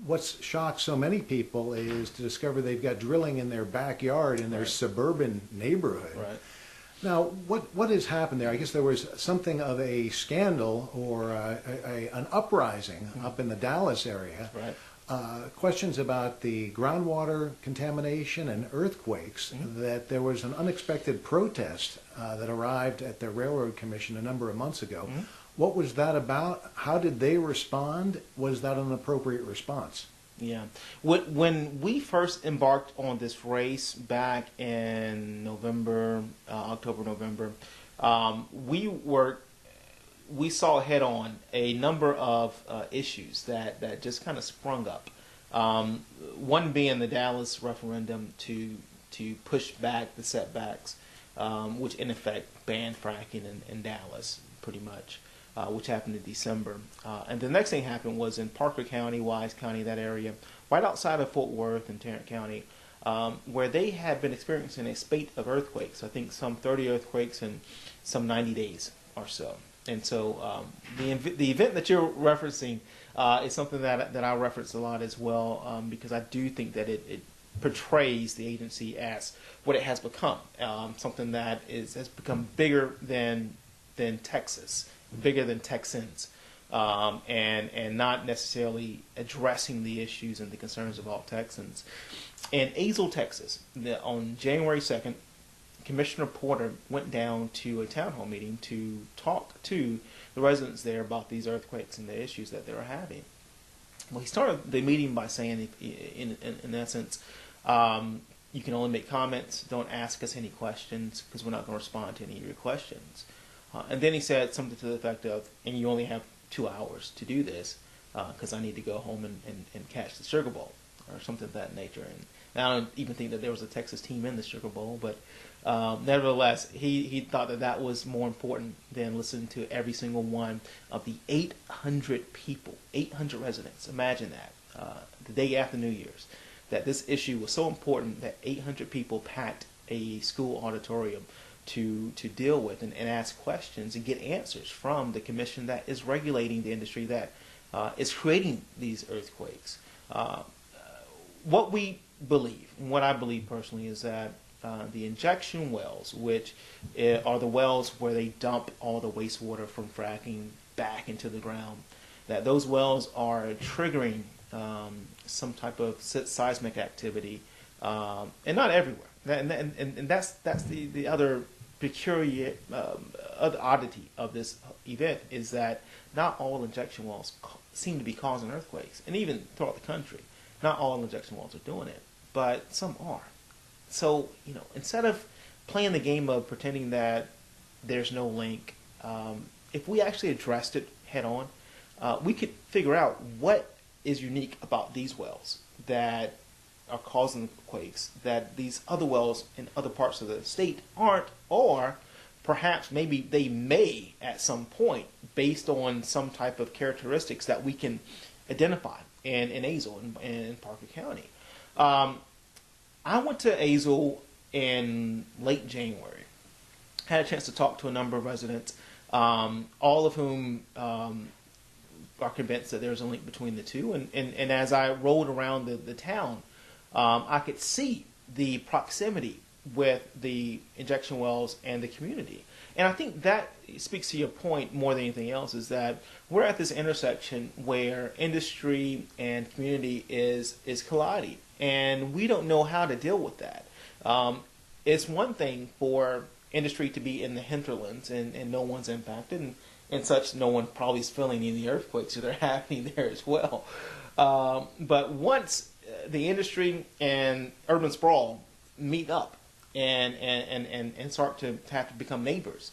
what's shocked so many people is to discover they've got drilling in their backyard in their suburban neighborhood. Right. Now, what has happened there? I guess there was something of a scandal or an uprising up in the Dallas area. Right. Questions about the groundwater contamination and earthquakes, that there was an unexpected protest that arrived at the Railroad Commission a number of months ago. What was that about? How did they respond? Was that an appropriate response? Yeah. When we first embarked on this race back in November, October, November, we saw head on a number of issues that just kind of sprung up. One being the Dallas referendum to push back the setbacks, which in effect banned fracking in Dallas pretty much. Which happened in December. And the next thing happened was in Parker County, Wise County, that area, right outside of Fort Worth and Tarrant County, where they had been experiencing a spate of earthquakes. I think some 30 earthquakes in some 90 days or so. And so the event that you're referencing is something that I reference a lot as well, because I do think that it portrays the agency as what it has become, something that has become bigger than Texas, bigger than Texans, and not necessarily addressing the issues and the concerns of all Texans. In Azle, Texas, on January 2nd, Commissioner Porter went down to a town hall meeting to talk to the residents there about these earthquakes and the issues that they were having. Well, he started the meeting by saying, in essence, you can only make comments, don't ask us any questions, because we're not going to respond to any of your questions. And then he said something to the effect of, and you only have 2 hours to do this, because I need to go home and catch the Sugar Bowl, or something of that nature. And I don't even think that there was a Texas team in the Sugar Bowl, but nevertheless, he thought that was more important than listening to every single one of the 800 people, 800 residents. Imagine that, the day after New Year's, that this issue was so important that 800 people packed a school auditorium to deal with and ask questions and get answers from the commission that is regulating the industry that is creating these earthquakes. What we believe, and what I believe personally, is that the injection wells, which are the wells where they dump all the wastewater from fracking back into the ground, that those wells are triggering some type of seismic activity, and not everywhere. And that's the other peculiar other oddity of this event, is that not all injection wells seem to be causing earthquakes, and even throughout the country, not all injection wells are doing it, but some are. So, instead of playing the game of pretending that there's no link, if we actually addressed it head on, we could figure out what is unique about these wells that are causing quakes that these other wells in other parts of the state aren't, or perhaps maybe they may at some point, based on some type of characteristics that we can identify in Azle and in Parker County. I went to Azle in late January. Had a chance to talk to a number of residents, all of whom are convinced that there's a link between the two. And as I rolled around the town, I could see the proximity with the injection wells and the community. And I think that speaks to your point more than anything else, is that we're at this intersection where industry and community is colliding, and we don't know how to deal with that. It's one thing for industry to be in the hinterlands and no one's impacted, and such, no one probably is feeling any earthquakes that are happening there as well. But once the industry and urban sprawl meet up and start to have to become neighbors,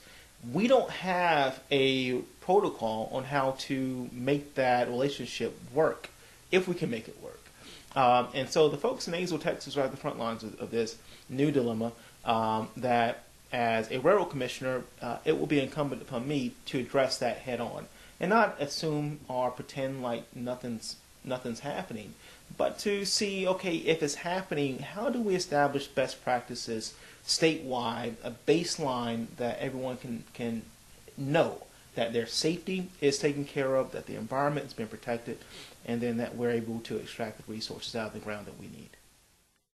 we don't have a protocol on how to make that relationship work, if we can make it work. And so the folks in Azle, Texas are at the front lines of this new dilemma, that as a railroad commissioner, it will be incumbent upon me to address that head on and not assume or pretend like nothing's happening, but to see, okay, if it's happening, how do we establish best practices statewide, a baseline that everyone can know that their safety is taken care of, that the environment has been protected, and then that we're able to extract the resources out of the ground that we need.